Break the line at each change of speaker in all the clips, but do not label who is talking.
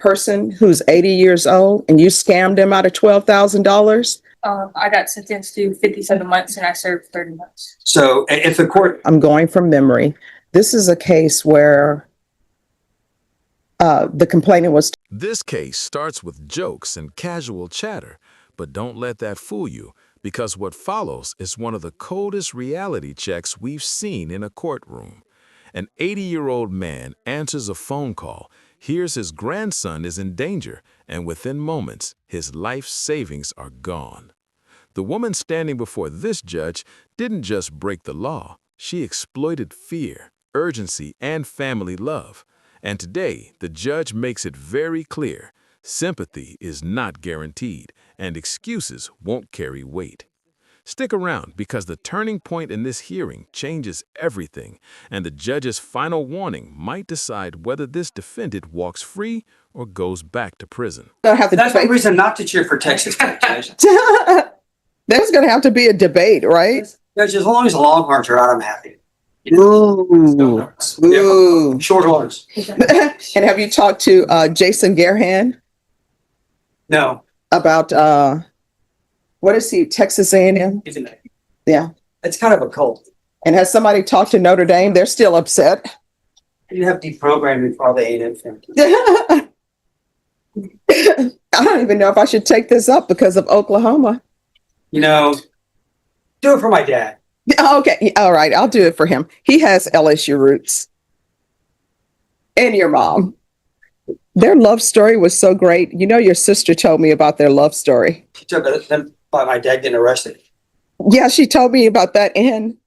person who's 80 years old and you scammed him out of $12,000?
I got sentenced to 57 months and I served 30 months.
So if the court,
I'm going from memory. This is a case where the complainant was.
This case starts with jokes and casual chatter, but don't let that fool you, because what follows is one of the coldest reality checks we've seen in a courtroom. An 80-year-old man answers a phone call, hears his grandson is in danger, and within moments, his life savings are gone. The woman standing before this judge didn't just break the law, she exploited fear, urgency, and family love. And today, the judge makes it very clear, sympathy is not guaranteed, and excuses won't carry weight. Stick around, because the turning point in this hearing changes everything, and the judge's final warning might decide whether this defendant walks free or goes back to prison.
that's the reason not to cheer for Texas Tech, Judge.
There's going to have to be a debate, right?
Judge, as long as the Longhorns are out, I'm happy.
Ooh. Ooh.
Short horns.
And have you talked to Jason Gerhan
No.
about what is he, Texas A&M? Yeah.
It's kind of a cult.
And has somebody talked to Notre Dame? They're still upset.
You have deprogramming for all the A&M fans.
I don't even know if I should take this up because of Oklahoma.
You know, do it for my dad.
Okay. All right. I'll do it for him. He has LSU roots. And your mom. Their love story was so great. You know, your sister told me about their love story.
She took them by my dad getting arrested.
Yeah, she told me about that. And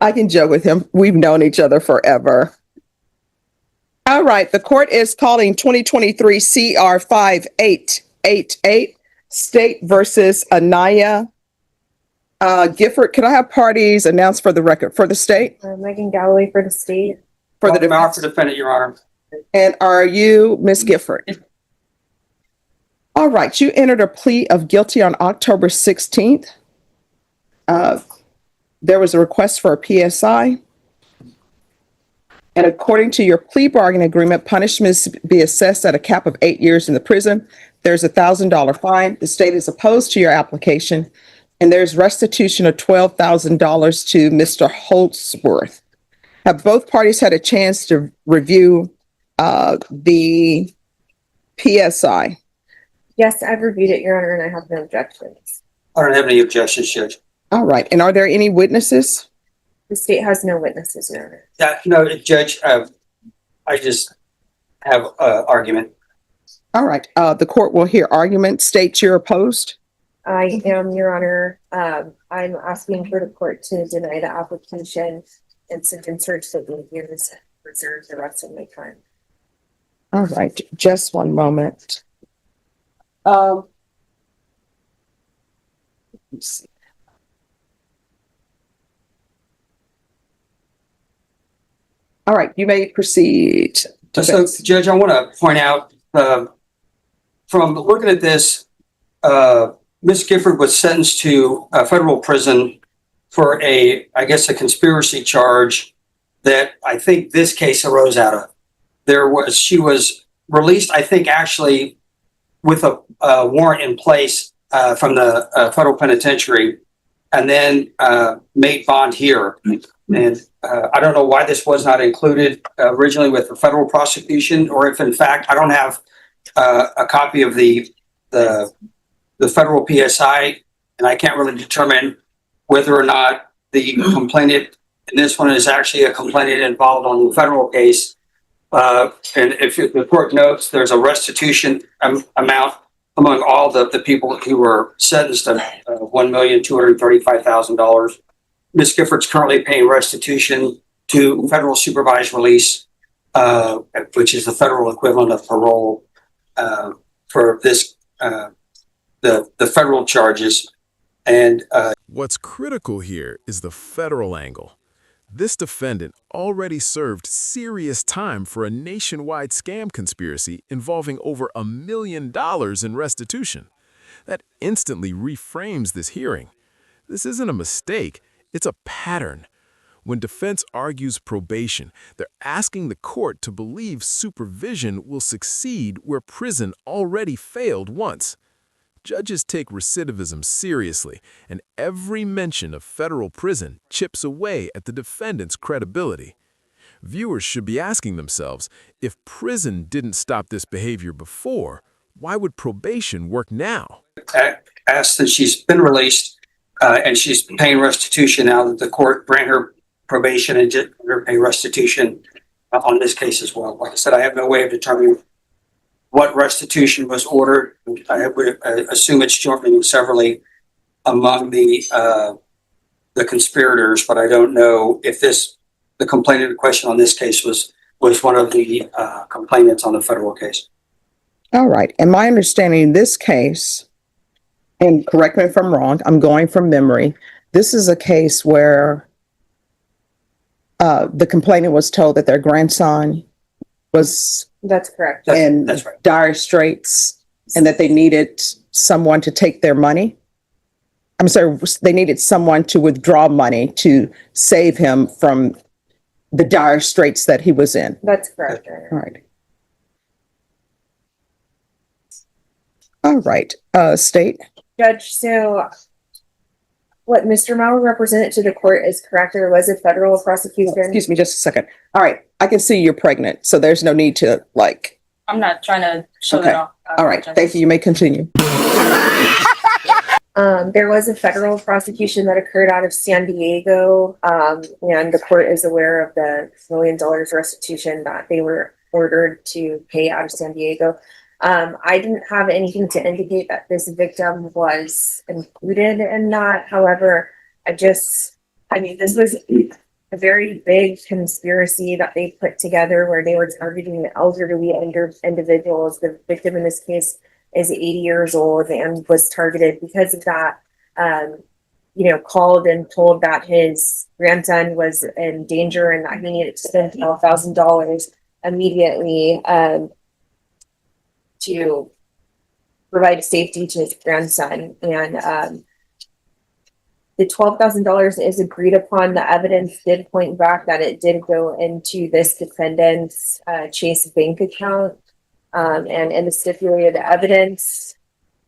I can joke with him. We've known each other forever. All right. The court is calling 2023 CR 5888 State versus Anaya Gifford. Can I have parties announced for the record for the state?
Megan Galloway for the state.
For the
for defendant, Your Honor.
And are you Miss Gifford? All right. You entered a plea of guilty on October 16th. There was a request for a PSI. And according to your plea bargaining agreement, punishments be assessed at a cap of 8 years in the prison. There's a $1,000 fine. The state is opposed to your application. And there's restitution of $12,000 to Mr. Holtzworth. Have both parties had a chance to review the PSI?
Yes, I've reviewed it, Your Honor, and I have no objections.
I don't have any objections, Judge.
All right. And are there any witnesses?
The state has no witnesses, Your Honor.
No, Judge, I just have an argument.
All right. The court will hear argument. State you're opposed.
I am, Your Honor. I'm asking for the court to deny the application and sentence her to 8 years and reserve the rest of my time.
All right. Just one moment. Let's see. All right, you may proceed.
So, Judge, I want to point out, from looking at this, Ms. Gifford was sentenced to a federal prison for I guess, a conspiracy charge that I think this case arose out of. She was released, I think, actually with a warrant in place from the federal penitentiary, and then made bond here. And I don't know why this was not included originally with the federal prosecution, or if in fact I don't have a copy of the federal PSI, and I can't really determine whether or not the complainant in this one is actually a complainant involved on the federal case. And if the court notes, there's a restitution amount among all the people who were sentenced of $1,235,000. Ms. Gifford's currently paying restitution to federal supervised release, which is the federal equivalent of parole, for this the federal charges. And
what's critical here is the federal angle. This defendant already served serious time for a nationwide scam conspiracy involving over $1 million in restitution. That instantly reframes this hearing. This isn't a mistake. It's a pattern. When defense argues probation, they're asking the court to believe supervision will succeed where prison already failed once. Judges take recidivism seriously, and every mention of federal prison chips away at the defendant's credibility. Viewers should be asking themselves, if prison didn't stop this behavior before, why would probation work now?
Asked that she's been released and she's paying restitution now that the court grant her probation and just her pay restitution on this case as well. Like I said, I have no way of determining what restitution was ordered. I would assume it's jointly and severally among the conspirators, but I don't know if the complainant in question on this case was one of the complainants on the federal case.
All right. And my understanding in this case, and correct me if I'm wrong, I'm going from memory. This is a case where the complainant was told that their grandson was
That's correct.
in
That's right.
dire straits and that they needed someone to take their money. I'm sorry, they needed someone to withdraw money to save him from the dire straits that he was in.
That's correct, Your Honor.
All right. All right, State.
Judge, so what Mr. Mauer represented to the court is correct. There was a federal prosecution.
Excuse me just a second. All right, I can see you're pregnant, so there's no need to
I'm not trying to show
Okay.
that off.
all right, thank you. You may continue.
There was a federal prosecution that occurred out of San Diego, and the court is aware of the $1 million restitution that they were ordered to pay out of San Diego. I didn't have anything to indicate that this victim was included in that. However, this was a very big conspiracy that they put together where they were targeting elderly individuals. The victim in this case is 80 years old and was targeted because of that. Called and told that his grandson was in danger and that he needed to spend $12,000 immediately to provide safety to his grandson. And the $12,000 is agreed upon. The evidence did point back that it did go into this defendant's Chase bank account. And in the stipulated evidence,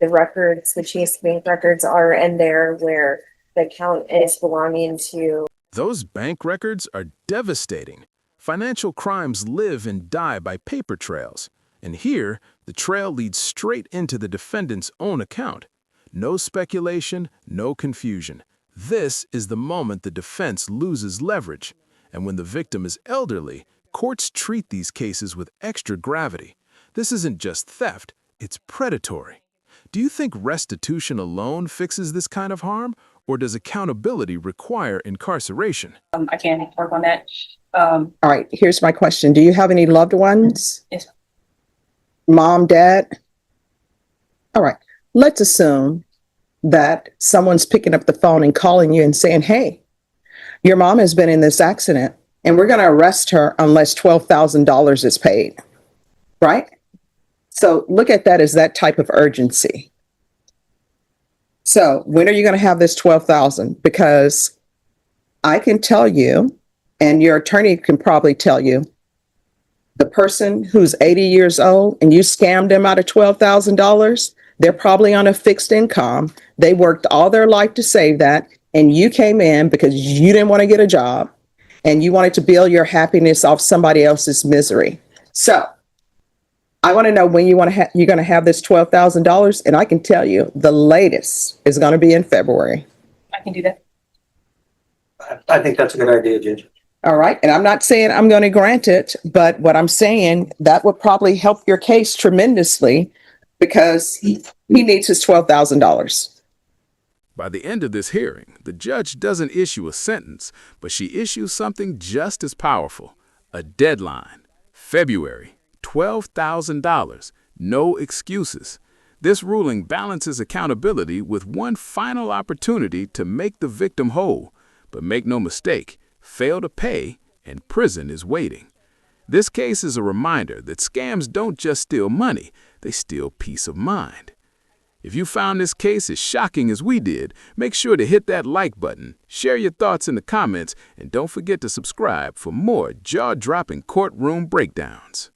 the Chase bank records are in there where the account is belonging to.
Those bank records are devastating. Financial crimes live and die by paper trails. And here, the trail leads straight into the defendant's own account. No speculation, no confusion. This is the moment the defense loses leverage. And when the victim is elderly, courts treat these cases with extra gravity. This isn't just theft, it's predatory. Do you think restitution alone fixes this kind of harm, or does accountability require incarceration?
I can work on that.
All right, here's my question. Do you have any loved ones?
Yes.
Mom, dad? All right, let's assume that someone's picking up the phone and calling you and saying, hey, your mom has been in this accident and we're going to arrest her unless $12,000 is paid, right? So look at that as that type of urgency. So when are you going to have this $12,000? Because I can tell you, and your attorney can probably tell you, the person who's 80 years old and you scammed them out of $12,000, they're probably on a fixed income. They worked all their life to save that. And you came in because you didn't want to get a job and you wanted to build your happiness off somebody else's misery. So I want to know when you're going to have this $12,000. And I can tell you the latest is going to be in February.
I can do that.
I think that's a good idea, Judge.
All right. And I'm not saying I'm going to grant it, but what I'm saying, that would probably help your case tremendously because he needs his $12,000.
By the end of this hearing, the judge doesn't issue a sentence, but she issues something just as powerful, a deadline. February, $12,000, no excuses. This ruling balances accountability with one final opportunity to make the victim whole. But make no mistake, fail to pay, and prison is waiting. This case is a reminder that scams don't just steal money, they steal peace of mind. If you found this case as shocking as we did, make sure to hit that like button, share your thoughts in the comments, and don't forget to subscribe for more jaw-dropping courtroom breakdowns.